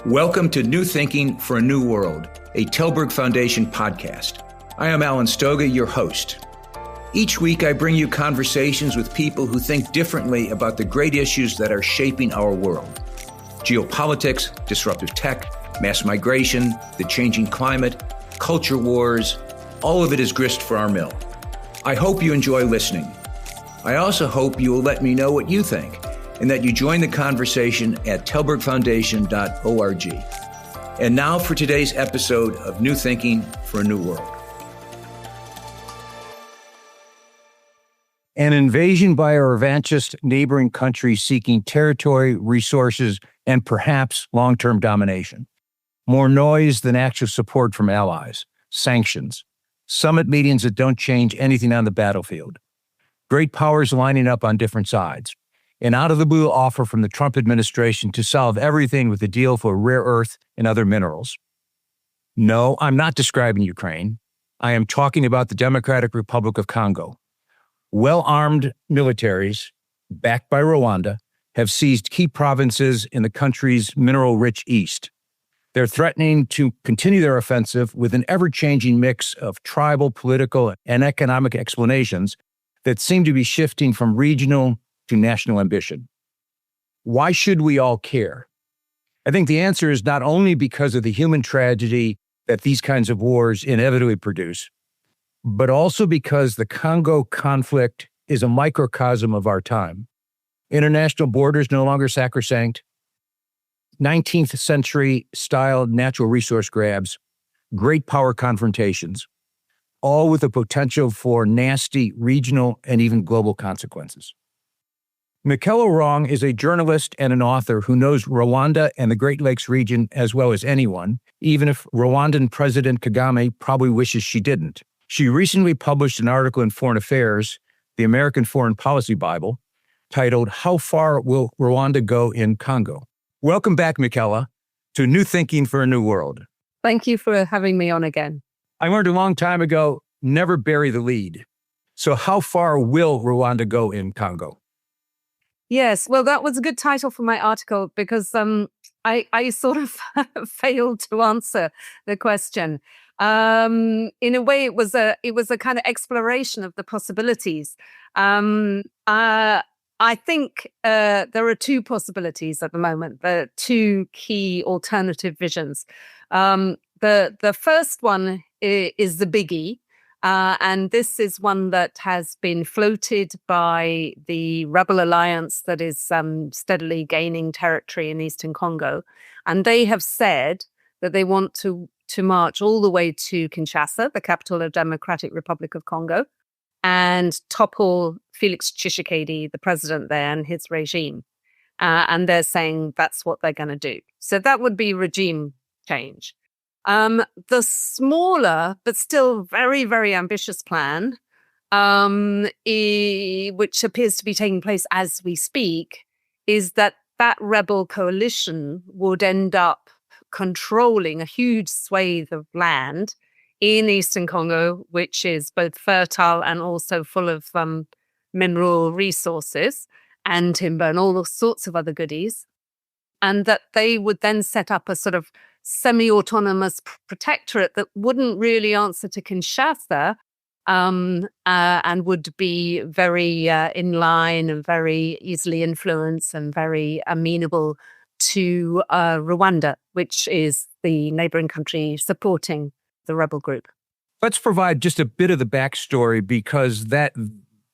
Welcome to New Thinking for a New World, a Tilburg Foundation podcast. I am Alan Stoga, your host. Each week, I bring you conversations with people who think differently about the great issues that are shaping our world. Geopolitics, disruptive tech, mass migration, the changing climate, culture wars, all of it is grist for our mill. I hope you enjoy listening. I also hope you will let me know what you think and that you join the conversation at tilburgfoundation.org. And now for today's episode of New Thinking for a New World. An invasion by a revanchist neighboring country seeking territory, resources, and perhaps long-term domination. More noise than actual support from allies. Sanctions. Summit meetings that don't change anything on the battlefield. Great powers lining up on different sides. An out-of-the-blue offer from the Trump administration to solve everything with a deal for rare earth and other minerals. No, I'm not describing Ukraine. I am talking about the Democratic Republic of Congo. Well-armed militaries, backed by Rwanda, have seized key provinces in the country's mineral-rich east. They're threatening to continue their offensive with an ever-changing mix of tribal, political, and economic explanations that seem to be shifting from regional to national ambition. Why should we all care? I think the answer is not only because of the human tragedy that these kinds of wars inevitably produce, but also because the Congo conflict is a microcosm of our time. International borders no longer sacrosanct, 19th century style natural resource grabs, great power confrontations, all with the potential for nasty regional and even global consequences. Michela Wrong is a journalist and an author who knows Rwanda and the Great Lakes region as well as anyone, even if Rwandan President Kagame probably wishes she didn't. She recently published an article in Foreign Affairs, the American Foreign Policy Bible, titled, How Far Will Rwanda Go in Congo? Welcome back, Michela, to New Thinking for a New World. Thank you for having me on again. I learned a long time ago, never bury the lead. So how far will Rwanda go in Congo? Yes, well, that was a good title for my article because I sort of failed to answer the question. In a way, it was a kind of exploration of the possibilities. I think there are two possibilities at the moment. There are two key alternative visions. The first one is the biggie, and this is one that has been floated by the rebel alliance that is steadily gaining territory in Eastern Congo. And they have said that they want to march all the way to Kinshasa, the capital of Democratic Republic of Congo, and topple Felix Tshisekedi, the president there, and his regime. And they're saying that's what they're going to do. So that would be regime change. The smaller, but still very, very ambitious plan, which appears to be taking place as we speak, is that rebel coalition would end up controlling a huge swathe of land in Eastern Congo, which is both fertile and also full of mineral resources and timber and all sorts of other goodies. And that they would then set up a sort of semi-autonomous protectorate that wouldn't really answer to Kinshasa and would be very in line and very easily influenced and very amenable to Rwanda, which is the neighboring country supporting the rebel group. Let's provide just a bit of the backstory because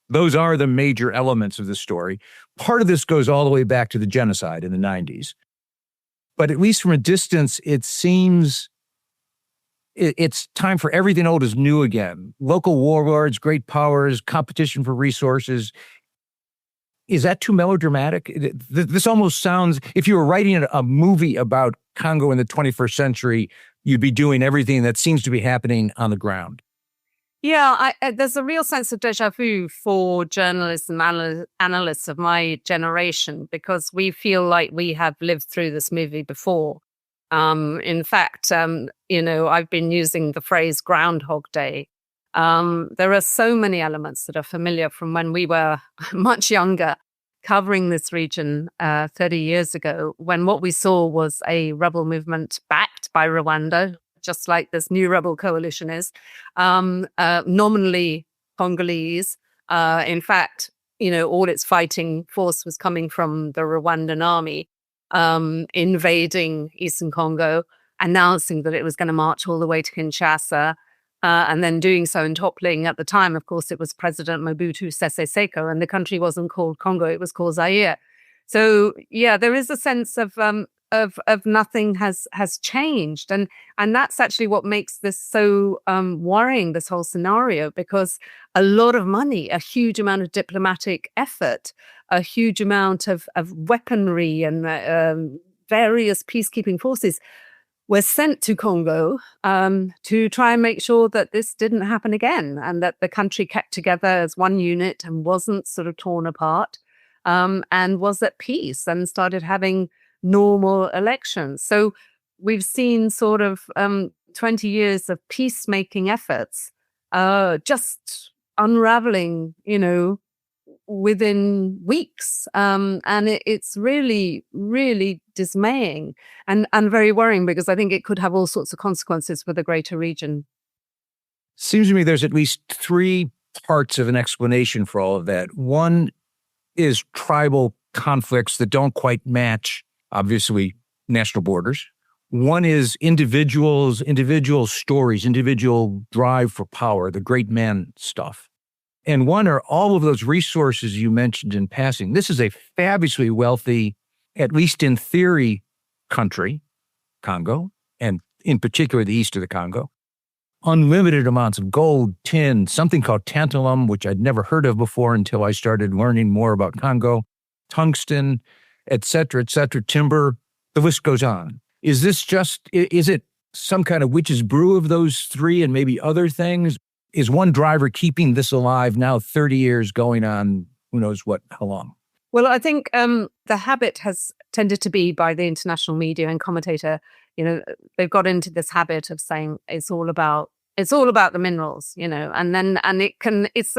those are the major elements of the story. Part of this goes all the way back to the genocide in the 90s. But at least from a distance, it seems it's time for everything old is new again. Local warlords, great powers, competition for resources. Is that too melodramatic? This almost sounds, if you were writing a movie about Congo in the 21st century, you'd be doing everything that seems to be happening on the ground. Yeah, there's a real sense of déjà vu for journalists and analysts of my generation because we feel like we have lived through this movie before. In fact, I've been using the phrase Groundhog Day. There are so many elements that are familiar from when we were much younger. covering this region 30 years ago, when what we saw was a rebel movement backed by Rwanda, just like this new rebel coalition is, nominally Congolese. In fact, all its fighting force was coming from the Rwandan army, invading Eastern Congo, announcing that it was going to march all the way to Kinshasa, and then doing so and toppling. At the time, of course, it was President Mobutu Sese Seko, and the country wasn't called Congo, it was called Zaire. So, yeah, there is a sense of nothing has changed. And that's actually what makes this so worrying, this whole scenario, because a lot of money, a huge amount of diplomatic effort, a huge amount of weaponry and various peacekeeping forces were sent to Congo to try and make sure that this didn't happen again, and that the country kept together as one unit and wasn't sort of torn apart, and was at peace and started having normal elections. So we've seen sort of 20 years of peacemaking efforts just unraveling, within weeks. And it's really, really dismaying and very worrying, because I think it could have all sorts of consequences for the greater region. Seems to me there's at least three parts of an explanation for all of that. One is tribal conflicts that don't quite match, obviously, national borders. One is individual stories, individual drive for power, the great man stuff. And one are all of those resources you mentioned in passing. This is a fabulously wealthy, at least in theory, country, Congo, and in particular the east of the Congo. Unlimited amounts of gold, tin, something called tantalum, which I'd never heard of before until I started learning more about Congo, tungsten, et cetera, timber, the list goes on. Is it some kind of witch's brew of those three and maybe other things? Is one driver keeping this alive now 30 years going on, who knows how long? Well, I think the habit has tended to be, by the international media and commentator, they've got into this habit of saying it's all about the minerals, there's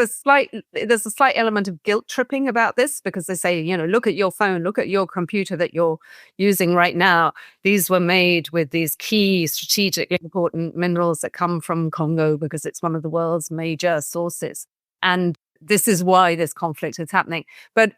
a slight element of guilt tripping about this, because they say, look at your phone, look at your computer that you're using right now. These were made with these key strategically important minerals that come from Congo, because it's one of the world's major sources. And this is why this conflict is happening. But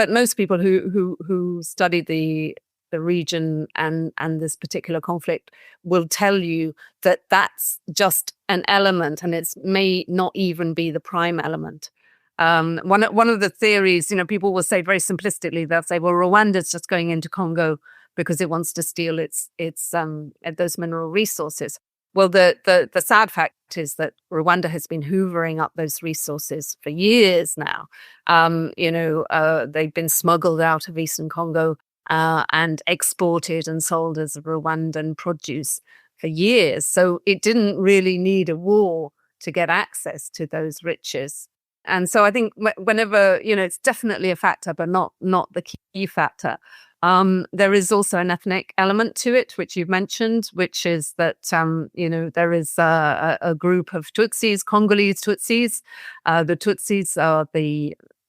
most people who study the region and this particular conflict will tell you that that's just an element, and it may not even be the prime element. One of the theories, people will say very simplistically, they'll say, well, Rwanda's just going into Congo because it wants to steal its those mineral resources. Well, the sad fact is that Rwanda has been hoovering up those resources for years now. They've been smuggled out of Eastern Congo and exported and sold as Rwandan produce for years. So it didn't really need a war to get access to those riches. And so I think whenever, it's definitely a factor, but not the key factor. There is also an ethnic element to it, which you've mentioned, which is that, there is a group of Tutsis, Congolese Tutsis. The Tutsis are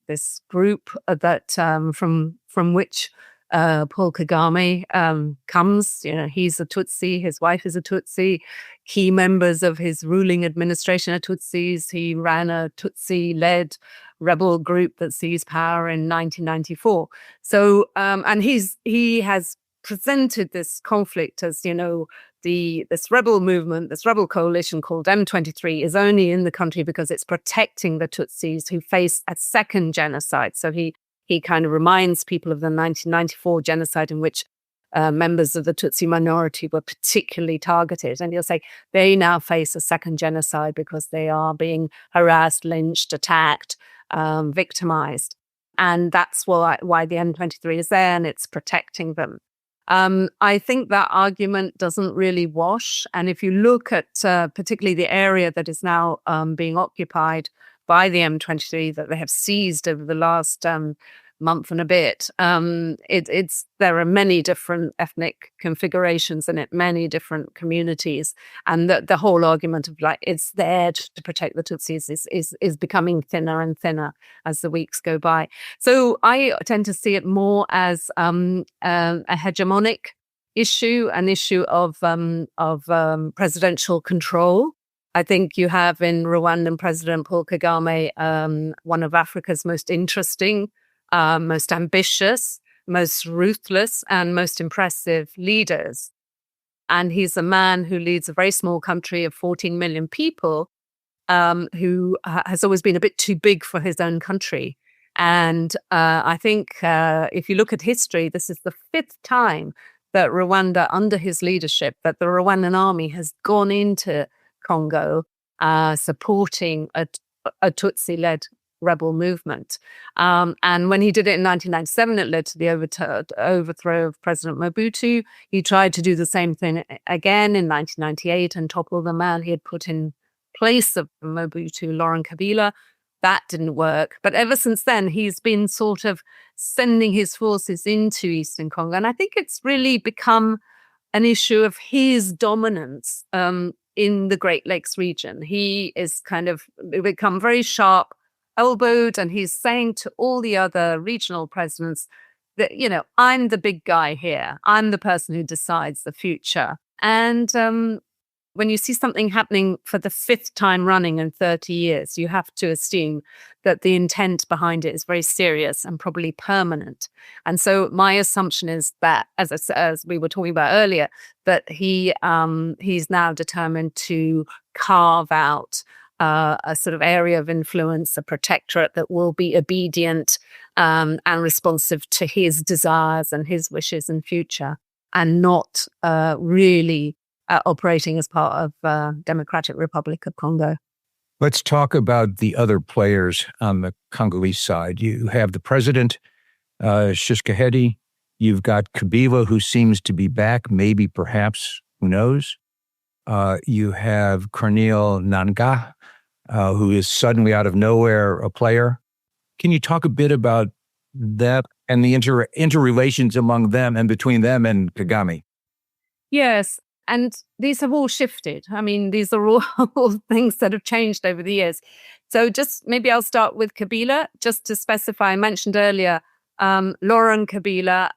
this group that from which Paul Kagame comes. He's a Tutsi, his wife is a Tutsi. Key members of his ruling administration are Tutsis. He ran a Tutsi-led rebel group that seized power in 1994. So, and he has presented this conflict as, this rebel movement, this rebel coalition called M23 is only in the country because it's protecting the Tutsis who face a second genocide. So he kind of reminds people of the 1994 genocide, in which members of the Tutsi minority were particularly targeted. And he'll say they now face a second genocide because they are being harassed, lynched, attacked, victimized. And that's why the M23 is there, and it's protecting them. I think that argument doesn't really wash. And if you look at particularly the area that is now being occupied by the M23, that they have seized over the last month and a bit. There are many different ethnic configurations in it, many different communities, and the whole argument of like it's there to protect the Tutsis is becoming thinner and thinner as the weeks go by. So I tend to see it more as a hegemonic issue, an issue of presidential control. I think you have in Rwandan President Paul Kagame, one of Africa's most interesting, most ambitious, most ruthless, and most impressive leaders. And he's a man who leads a very small country of 14 million people, who has always been a bit too big for his own country. And I think if you look at history, this is the 5th time that Rwanda, under his leadership, that the Rwandan army has gone into Congo, supporting a Tutsi-led rebel movement. And when he did it in 1997, it led to the overthrow of President Mobutu. He tried to do the same thing again in 1998 and topple the man he had put in place of Mobutu, Laurent Kabila. That didn't work. But ever since then, he's been sort of sending his forces into Eastern Congo. And I think it's really become an issue of his dominance in the Great Lakes region. He is kind of become very sharp elbowed, and he's saying to all the other regional presidents that, I'm the big guy here. I'm the person who decides the future. And when you see something happening for the 5th time running in 30 years, you have to assume that the intent behind it is very serious and probably permanent. And so my assumption is that, as we were talking about earlier, that he's now determined to carve out a sort of area of influence, a protectorate that will be obedient and responsive to his desires and his wishes in future, and not really operating as part of Democratic Republic of Congo. Let's talk about the other players on the Congolese side. You have the president, Tshisekedi. You've got Kabila, who seems to be back, maybe, perhaps, who knows? You have Corneille Nangaa, who is suddenly out of nowhere a player. Can you talk a bit about that and the interrelations among them and between them and Kagame? Yes. And these have all shifted. I mean, these are all things that have changed over the years. So just maybe I'll start with Kabila, just to specify. I mentioned earlier Laurent Kabila,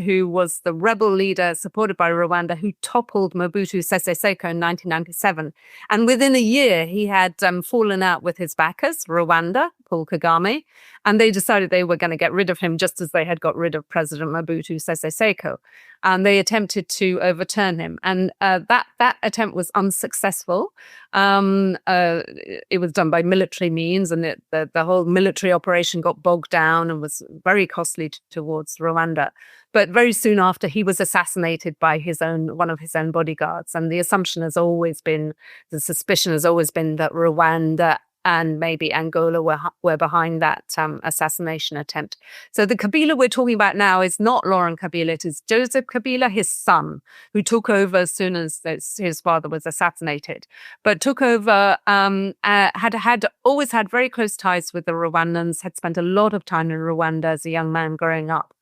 who was the rebel leader supported by Rwanda, who toppled Mobutu Sese Seko in 1997. And within a year, he had fallen out with his backers, Rwanda, Paul Kagame, and they decided they were going to get rid of him just as they had got rid of President Mobutu Sese Seko. And they attempted to overturn him. And that attempt was unsuccessful. It was done by military means, and the whole military operation got bogged down and was very costly towards Rwanda. But very soon after, he was assassinated by one of his own bodyguards. And the suspicion has always been that Rwanda and maybe Angola were behind that assassination attempt. So the Kabila we're talking about now is not Laurent Kabila. It is Joseph Kabila, his son, who took over as soon as his father was assassinated. But took over, had always had very close ties with the Rwandans, had spent a lot of time in Rwanda as a young man growing up.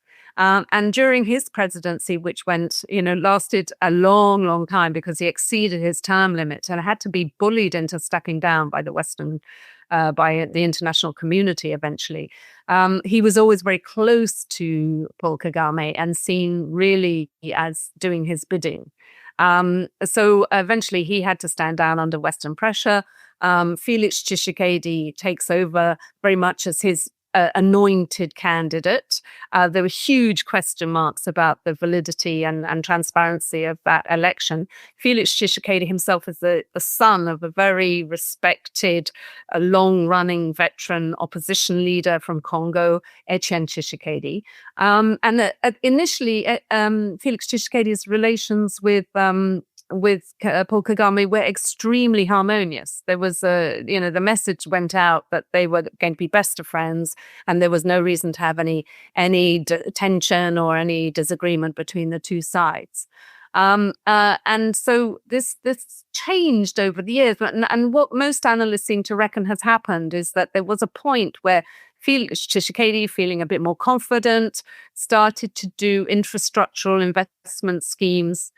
And during his presidency, which lasted a long, long time because he exceeded his term limit and had to be bullied into stepping down by by the international community eventually. He was always very close to Paul Kagame and seen really as doing his bidding. So eventually he had to stand down under Western pressure. Felix Tshisekedi takes over very much as his anointed candidate. There were huge question marks about the validity and transparency of that election. Felix Tshisekedi himself is the son of a very respected, long-running veteran opposition leader from Congo, Etienne Tshisekedi. Initially, Felix Tshisekedi's relations with Paul Kagame were extremely harmonious. There was the message went out that they were going to be best of friends, and there was no reason to have any tension or any disagreement between the two sides. And so this changed over the years. And what most analysts seem to reckon has happened is that there was a point where Felix Tshisekedi, feeling a bit more confident, started to do infrastructural investment schemes,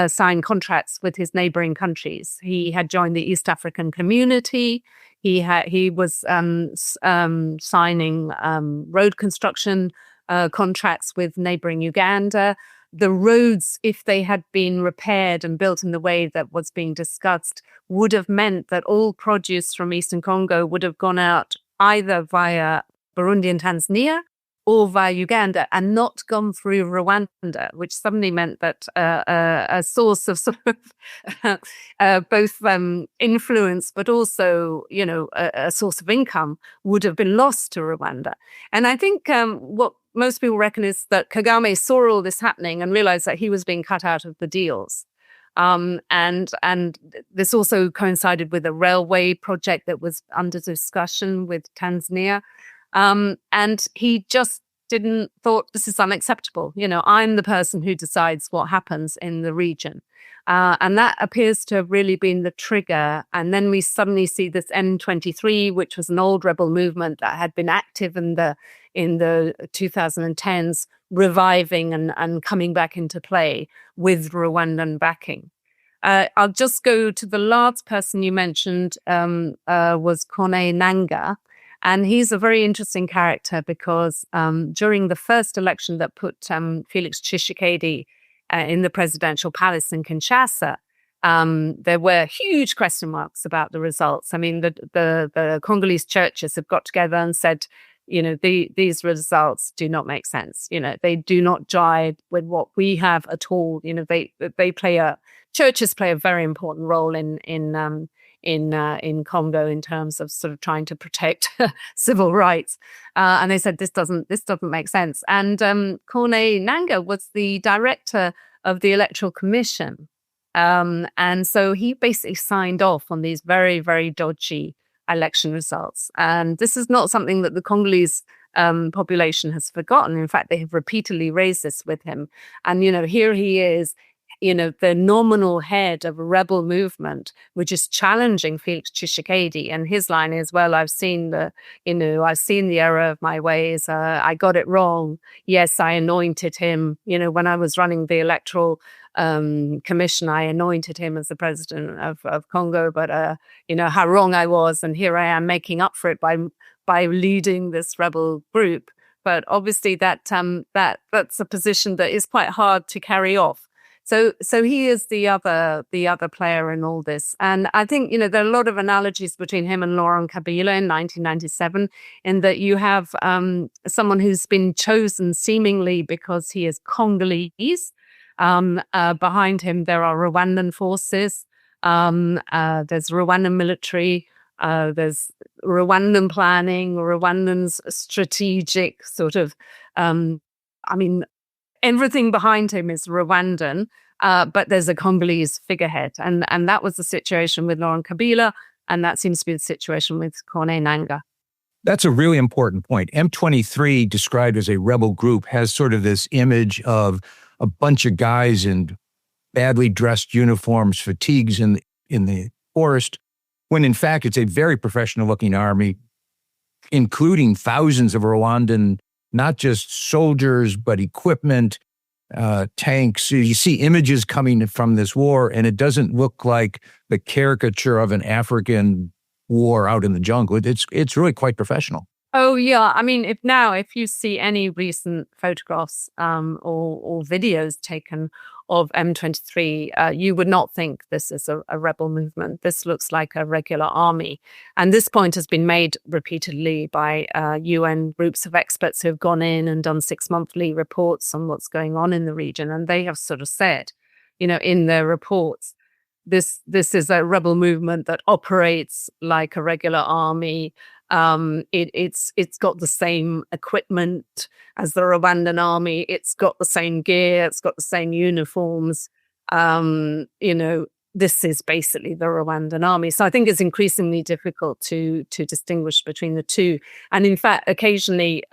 sign contracts with his neighboring countries. He had joined the East African Community. He was signing road construction contracts with neighboring Uganda. The roads, if they had been repaired and built in the way that was being discussed, would have meant that all produce from Eastern Congo would have gone out either via Burundi and Tanzania or via Uganda and not gone through Rwanda, which suddenly meant that a source of sort of both influence, but also, a source of income would have been lost to Rwanda. And I think what most people reckon is that Kagame saw all this happening and realized that he was being cut out of the deals. And this also coincided with a railway project that was under discussion with Tanzania. And he just thought this is unacceptable. I'm the person who decides what happens in the region. And that appears to have really been the trigger. And then we suddenly see this M23, which was an old rebel movement that had been active in the 2010s, reviving and coming back into play with Rwandan backing. I'll just go to the last person you mentioned, was Corneille Nangaa. And he's a very interesting character because during the first election that put Felix Tshisekedi in the presidential palace in Kinshasa, there were huge question marks about the results. I mean, the Congolese churches have got together and said, these results do not make sense. They do not jive with what we have at all. Churches play a very important role in Congo in terms of sort of trying to protect civil rights. And they said, this doesn't make sense. And Corneille Nangaa was the director of the Electoral Commission. And so he basically signed off on these very, very dodgy election results. And this is not something that the Congolese population has forgotten. In fact, they have repeatedly raised this with him. And, here he is, the nominal head of a rebel movement, which is challenging Felix Tshisekedi. And his line is, well, I've seen the error of my ways. I got it wrong. Yes, I anointed him. When I was running the electoral commission, I anointed him as the president of Congo, but how wrong I was. And here I am making up for it by leading this rebel group. But obviously that's a position that is quite hard to carry off. So he is the other player in all this. And I think, there are a lot of analogies between him and Laurent Kabila in 1997, in that you have someone who's been chosen seemingly because he is Congolese. Behind him, there are Rwandan forces. There's Rwandan military. There's Rwandan planning, Rwandan's strategic sort of, everything behind him is Rwandan, but there's a Congolese figurehead. And that was the situation with Laurent Kabila, and that seems to be the situation with Corneille Nangaa. That's a really important point. M23, described as a rebel group, has sort of this image of a bunch of guys in badly dressed uniforms, fatigues in the forest, when in fact it's a very professional-looking army, including thousands of Rwandan, not just soldiers, but equipment, tanks. You see images coming from this war, and it doesn't look like the caricature of an African war out in the jungle. It's really quite professional. Oh, yeah. I mean, if you see any recent photographs or videos taken of M23, you would not think this is a rebel movement. This looks like a regular army. And this point has been made repeatedly by UN groups of experts who have gone in and done 6-monthly reports on what's going on in the region. And they have sort of said, in their reports, this is a rebel movement that operates like a regular army. It's got the same equipment as the Rwandan army. It's got the same gear. It's got the same uniforms. This is basically the Rwandan army. So I think it's increasingly difficult to distinguish between the two. And in fact, occasionally,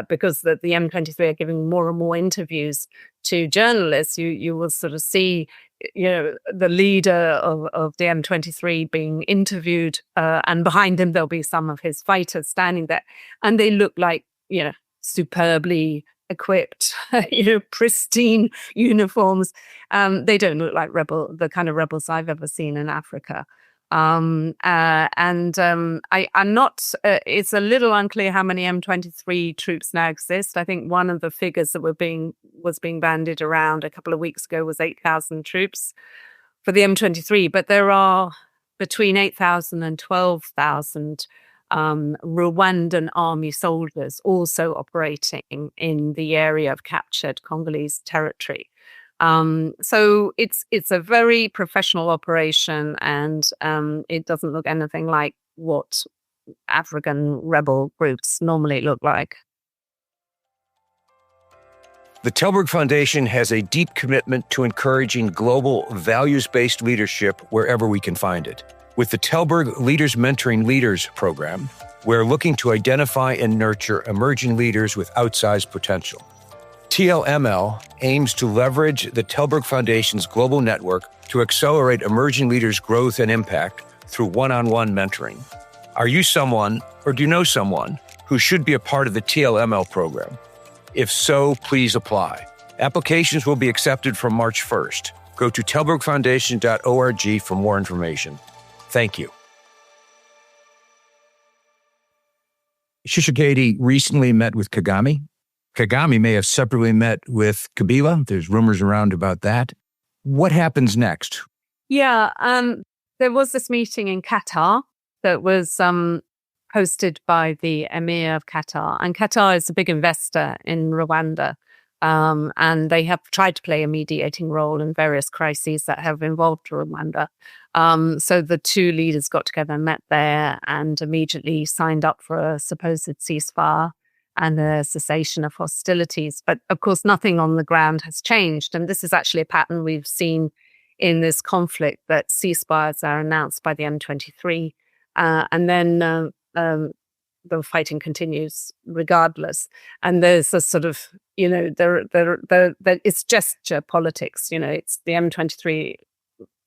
because the M23 are giving more and more interviews to journalists, you will sort of see the leader of the M23 being interviewed, and behind him there'll be some of his fighters standing there, and they look like, superbly equipped, pristine uniforms. They don't look like the kind of rebels I've ever seen in Africa. I'm not, it's a little unclear how many M23 troops now exist. I think one of the figures that was being bandied around a couple of weeks ago was 8,000 troops for the M23, but there are between 8,000 and 12,000 Rwandan army soldiers also operating in the area of captured Congolese territory. So it's a very professional operation, and it doesn't look anything like what African rebel groups normally look like. The Telberg Foundation has a deep commitment to encouraging global values-based leadership wherever we can find it. With the Telberg Leaders Mentoring Leaders program, we're looking to identify and nurture emerging leaders with outsized potential. TLML aims to leverage the Telberg Foundation's global network to accelerate emerging leaders' growth and impact through one-on-one mentoring. Are you someone, or do you know someone, who should be a part of the TLML program? If so, please apply. Applications will be accepted from March 1st. Go to telbergfoundation.org for more information. Thank you. Tshisekedi recently met with Kagame. Kagame may have separately met with Kabila. There's rumors around about that. What happens next? Yeah, there was this meeting in Qatar that was hosted by the Emir of Qatar. And Qatar is a big investor in Rwanda. And they have tried to play a mediating role in various crises that have involved Rwanda. So the two leaders got together, met there, and immediately signed up for a supposed ceasefire and a cessation of hostilities. But of course, nothing on the ground has changed. And this is actually a pattern we've seen in this conflict, that ceasefires are announced by the M23. And then the fighting continues regardless. And there's a sort of, it's gesture politics. It's the M23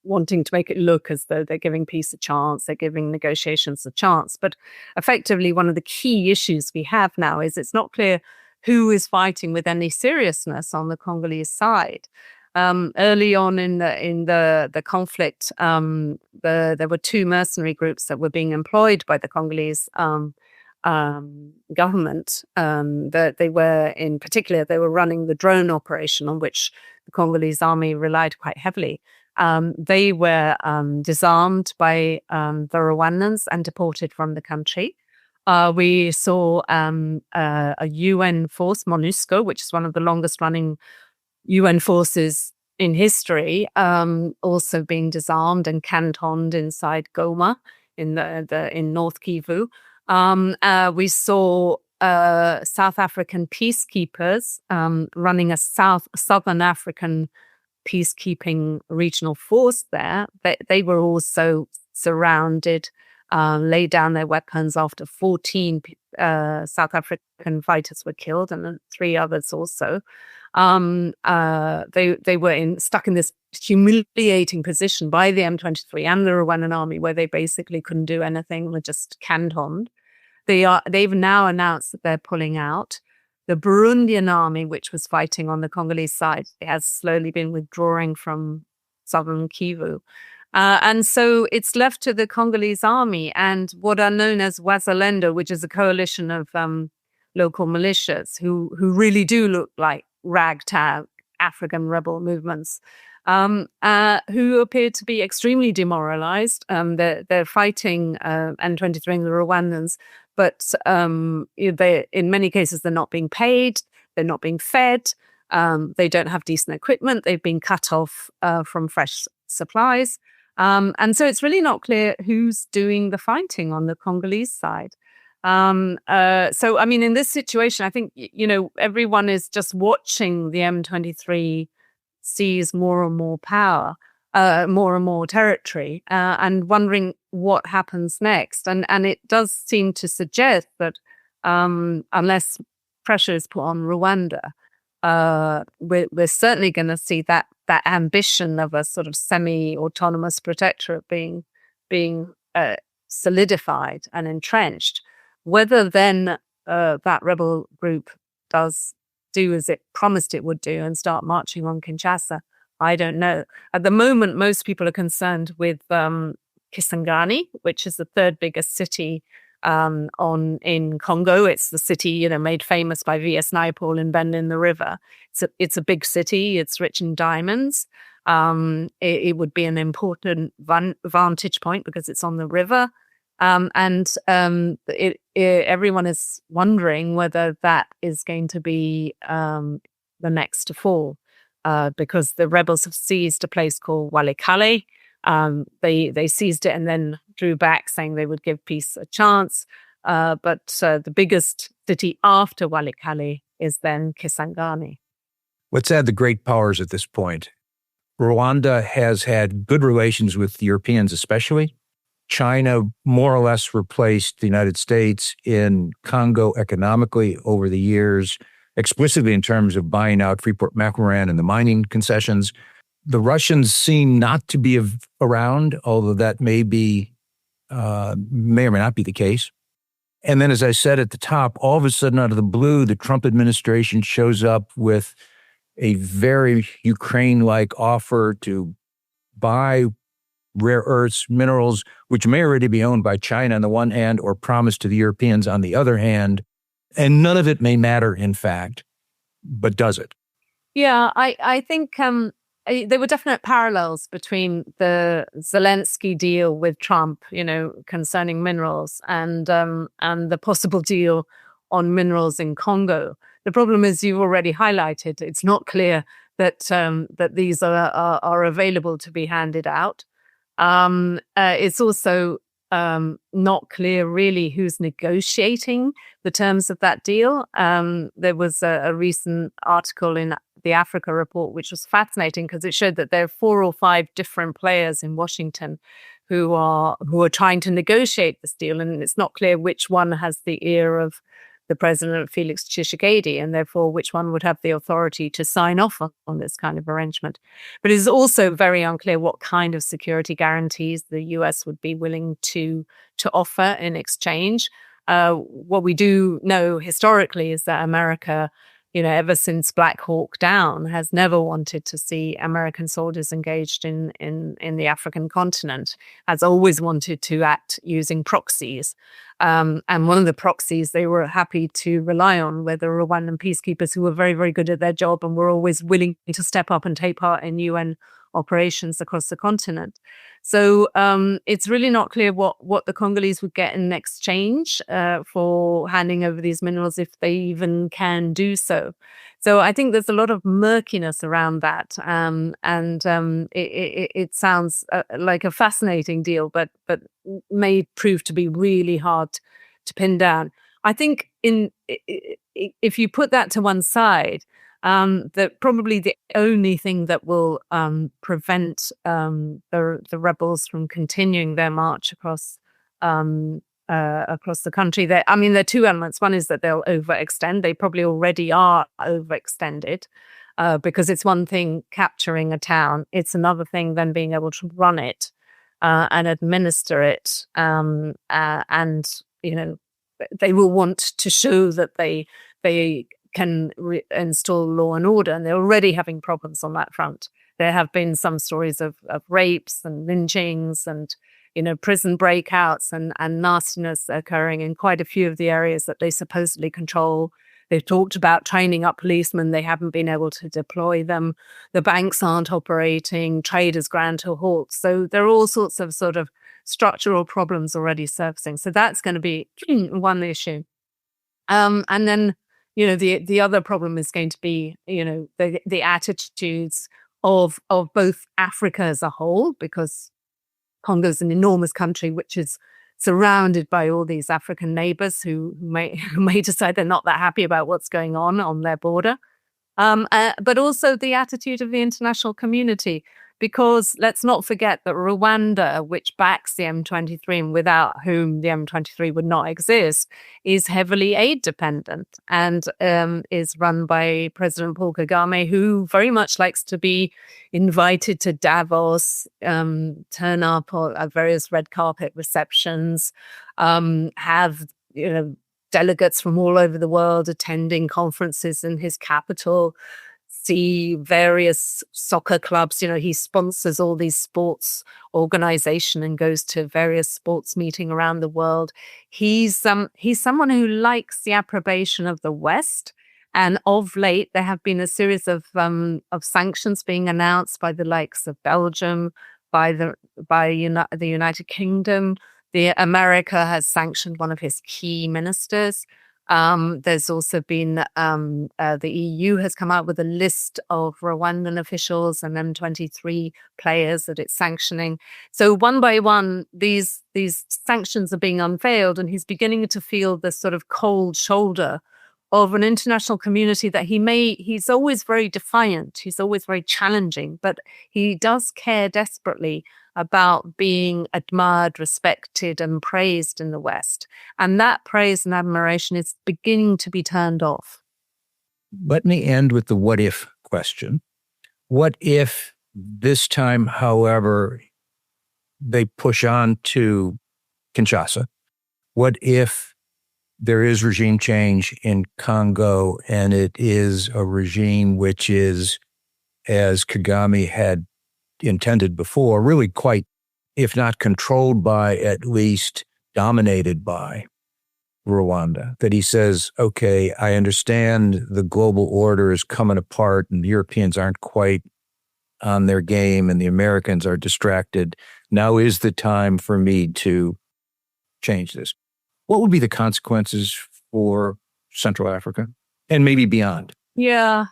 wanting to make it look as though they're giving peace a chance, they're giving negotiations a chance. But effectively, one of the key issues we have now is it's not clear who is fighting with any seriousness on the Congolese side. Early on in the conflict, there were two mercenary groups that were being employed by the Congolese government. That they were running the drone operation on which the Congolese army relied quite heavily. They were disarmed by the Rwandans and deported from the country. We saw a UN force, MONUSCO, which is one of the longest running UN forces in history, also being disarmed and cantoned inside Goma in North Kivu. We saw South African peacekeepers running a Southern African peacekeeping regional force there. They were also surrounded, laid down their weapons after 14 South African fighters were killed, and 3 others also. They were stuck in this humiliating position by the M23 and the Rwandan army, where they basically couldn't do anything, were just cantoned. They've now announced that they're pulling out. The Burundian army, which was fighting on the Congolese side, has slowly been withdrawing from southern Kivu. And so it's left to the Congolese army and what are known as Wazalendo, which is a coalition of local militias who really do look like ragtag African rebel movements, who appear to be extremely demoralized. They're fighting M23 and the Rwandans, but in many cases they're not being paid, they're not being fed, they don't have decent equipment, they've been cut off from fresh supplies. And so it's really not clear who's doing the fighting on the Congolese side. So, I mean, in this situation, I think, everyone is just watching the M23 seize more and more power, more and more territory, and wondering what happens next. And it does seem to suggest that unless pressure is put on Rwanda, we're certainly going to see that ambition of a sort of semi-autonomous protectorate being solidified and entrenched. Whether then that rebel group does do as it promised it would do and start marching on Kinshasa, I don't know. At the moment, most people are concerned with Kisangani, which is the third biggest city in Congo. It's the city, made famous by V.S. Naipaul in Bend in the River. It's a big city. It's rich in diamonds. It would be an important vantage point because it's on the river. Everyone is wondering whether that is going to be the next to fall, because the rebels have seized a place called Walikale. They seized it and then drew back, saying they would give peace a chance. But the biggest city after Walikale is then Kisangani. Let's add the great powers at this point. Rwanda has had good relations with the Europeans, especially. China more or less replaced the United States in Congo economically over the years, explicitly in terms of buying out Freeport-McMoRan and the mining concessions. The Russians seem not to be around, although that may or may not be the case. And then, as I said at the top, all of a sudden out of the blue, the Trump administration shows up with a very Ukraine-like offer to buy rare earths, minerals, which may already be owned by China on the one hand or promised to the Europeans on the other hand. And none of it may matter, in fact, but does it? Yeah, I think there were definite parallels between the Zelensky deal with Trump, concerning minerals, and the possible deal on minerals in Congo. The problem is, you've already highlighted, it's not clear that these are available to be handed out. It's also not clear really who's negotiating the terms of that deal. There was a recent article in the Africa Report, which was fascinating because it showed that there are 4 or 5 different players in Washington who are trying to negotiate this deal, and it's not clear which one has the ear of the president, Felix Tshisekedi, and therefore which one would have the authority to sign off on this kind of arrangement. But it's also very unclear what kind of security guarantees the US would be willing to offer in exchange. What we do know historically is that America, ever since Black Hawk Down, has never wanted to see American soldiers engaged in the African continent, has always wanted to act using proxies. And one of the proxies they were happy to rely on were the Rwandan peacekeepers, who were very, very good at their job and were always willing to step up and take part in UN operations across the continent. So it's really not clear what the Congolese would get in exchange for handing over these minerals, if they even can do so. So I think there's a lot of murkiness around that, and it sounds like a fascinating deal, but may prove to be really hard to pin down. I think if you put that to one side, that probably the only thing that will prevent the rebels from continuing their march across the country, there are 2 elements. One is that they'll overextend. They probably already are overextended, because it's one thing capturing a town. It's another thing then being able to run it and administer it. And they will want to show that they can install law and order, and they're already having problems on that front. There have been some stories of rapes and lynchings and prison breakouts and nastiness occurring in quite a few of the areas that they supposedly control. They've talked about training up policemen. They haven't been able to deploy them. The banks aren't operating. Trade has ground to a halt. So there are all sorts of sort of structural problems already surfacing. So that's going to be one issue. And then, the other problem is going to be, the attitudes of both Africa as a whole, because Congo is an enormous country which is surrounded by all these African neighbors who may decide they're not that happy about what's going on their border. But also the attitude of the international community. because let's not forget that Rwanda, which backs the M23 and without whom the M23 would not exist, is heavily aid dependent and is run by President Paul Kagame, who very much likes to be invited to Davos, turn up at various red carpet receptions, have delegates from all over the world attending conferences in his capital, see various soccer clubs. He sponsors all these sports organization and goes to various sports meetings around the world. He's someone who likes the approbation of the West. And of late, there have been a series of sanctions being announced by the likes of Belgium, by the United Kingdom. America has sanctioned one of his key ministers. There's also been the EU has come out with a list of Rwandan officials and M23 players that it's sanctioning. So one by one, these sanctions are being unveiled, and he's beginning to feel the sort of cold shoulder of an international community that he's always very defiant, he's always very challenging, but he does care desperately about being admired, respected, and praised in the West. And that praise and admiration is beginning to be turned off. Let me end with the what if question. What if this time, however, they push on to Kinshasa? What if there is regime change in Congo and it is a regime which is, as Kagame had intended before, really quite, if not controlled by, at least dominated by Rwanda, that he says, okay, I understand the global order is coming apart and the Europeans aren't quite on their game and the Americans are distracted. Now is the time for me to change this. What would be the consequences for Central Africa and maybe beyond? Yeah.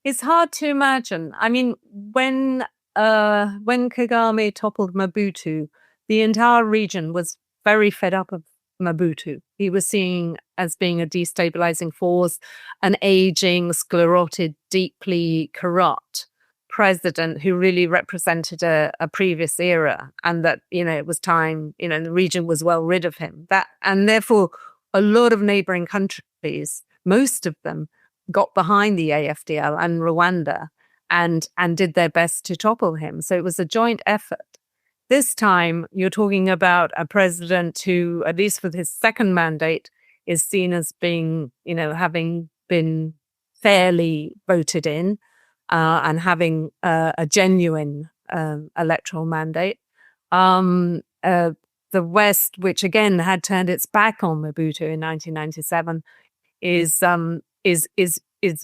It's hard to imagine. I mean, when Kagame toppled Mobutu, the entire region was very fed up of Mobutu. He was seen as being a destabilizing force, an aging, sclerotic, deeply corrupt president who really represented a previous era, and that, it was time, the region was well rid of him. And therefore, a lot of neighboring countries, most of them, got behind the AFDL and Rwanda and did their best to topple him. So it was a joint effort. This time, you're talking about a president who, at least for his second mandate, is seen as being, having been fairly voted in and having a genuine electoral mandate. The West, which again had turned its back on Mobutu in 1997, is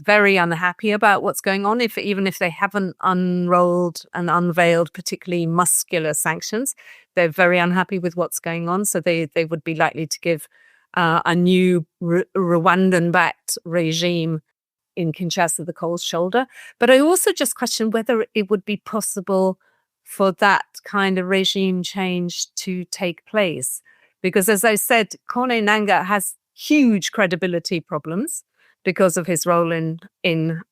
very unhappy about what's going on. Even if they haven't unrolled and unveiled particularly muscular sanctions, they're very unhappy with what's going on. So they would be likely to give a new Rwandan-backed regime in Kinshasa the cold shoulder. But I also just question whether it would be possible for that kind of regime change to take place. Because as I said, Corneille Nangaa has huge credibility problems because of his role in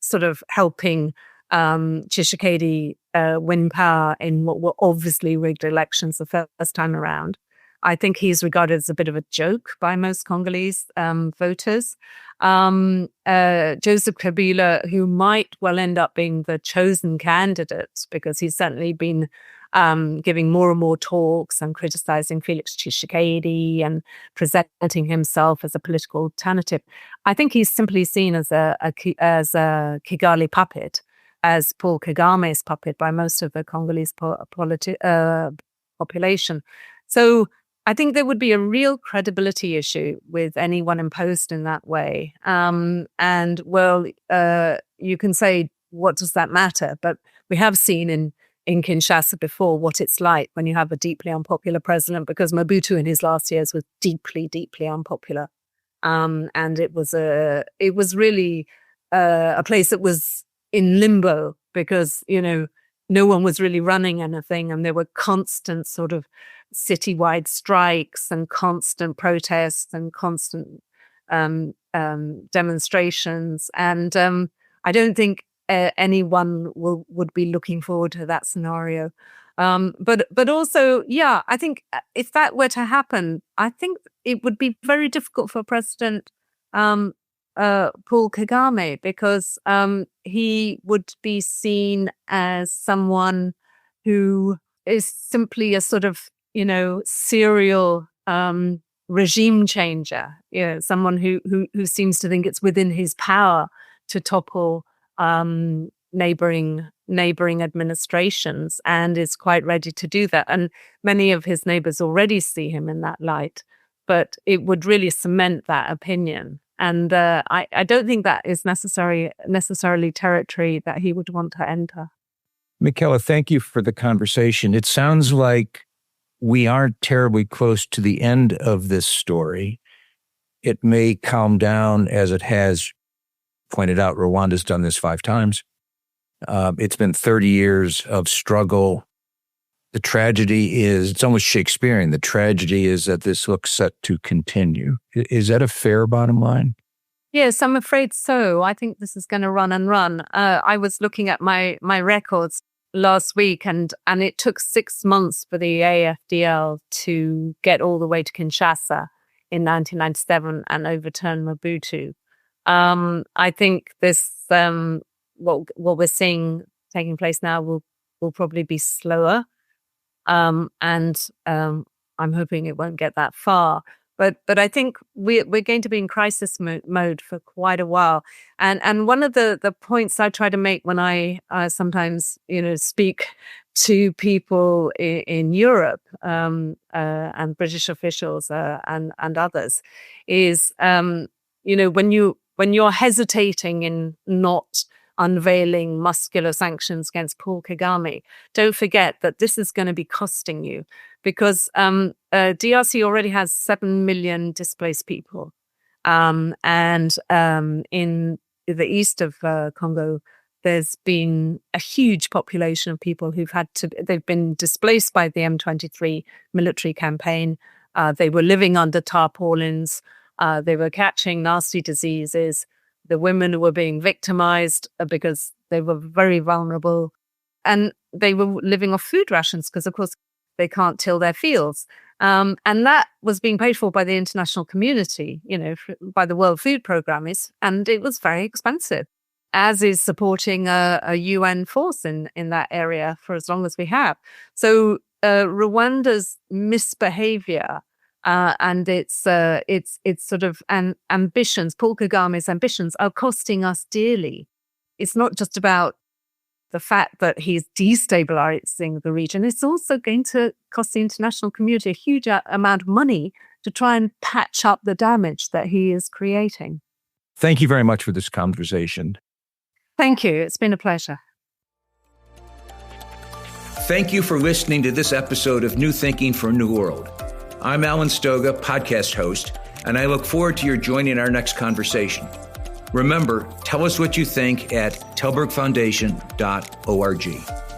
sort of helping Tshisekedi win power in what were obviously rigged elections the first time around. I think he's regarded as a bit of a joke by most Congolese voters. Joseph Kabila, who might well end up being the chosen candidate because he's certainly been giving more and more talks and criticizing Felix Tshisekedi and presenting himself as a political alternative. I think he's simply seen as a Kigali puppet, as Paul Kagame's puppet by most of the Congolese population. So I think there would be a real credibility issue with anyone imposed in that way. You can say, what does that matter? But we have seen in Kinshasa before what it's like when you have a deeply unpopular president, because Mobutu in his last years was deeply, deeply unpopular. And it was really a place that was in limbo because, no one was really running anything. And there were constant sort of citywide strikes and constant protests and constant demonstrations. And I don't think anyone would be looking forward to that scenario. But also, yeah, I think if that were to happen, I think it would be very difficult for President Paul Kagame, because he would be seen as someone who is simply a sort of, serial regime changer. Someone who seems to think it's within his power to topple neighboring administrations, and is quite ready to do that. And many of his neighbors already see him in that light, but it would really cement that opinion. And I don't think that is necessarily territory that he would want to enter. Michela, thank you for the conversation. It sounds like we aren't terribly close to the end of this story. It may calm down, as it has pointed out. Rwanda's done this 5 times. It's been 30 years of struggle. The tragedy is, it's almost Shakespearean. The tragedy is that this looks set to continue. Is that a fair bottom line? Yes, I'm afraid so. I think this is going to run and run. I was looking at my records last week, and it took 6 months for the AFDL to get all the way to Kinshasa in 1997 and overturn Mobutu. I think this, what we're seeing taking place now will probably be slower. And I'm hoping it won't get that far. But I think we're going to be in crisis mode for quite a while. And one of the points I try to make when I sometimes speak to people in Europe and British officials and others is when you're hesitating in not unveiling muscular sanctions against Paul Kagame, don't forget that this is going to be costing you, because DRC already has 7 million displaced people. And in the east of Congo, there's been a huge population of people they've been displaced by the M23 military campaign. They were living under tarpaulins. They were catching nasty diseases. The women were being victimized because they were very vulnerable, and they were living off food rations because, of course, they can't till their fields. And that was being paid for by the international community, by the World Food Programme, and it was very expensive, as is supporting a UN force in that area for as long as we have. So Rwanda's misbehavior and its sort of ambitions, Paul Kagame's ambitions, are costing us dearly. It's not just about the fact that he's destabilizing the region. It's also going to cost the international community a huge amount of money to try and patch up the damage that he is creating. Thank you very much for this conversation. Thank you. It's been a pleasure. Thank you for listening to this episode of New Thinking for a New World. I'm Alan Stoga, podcast host, and I look forward to your joining our next conversation. Remember, tell us what you think at telbergfoundation.org.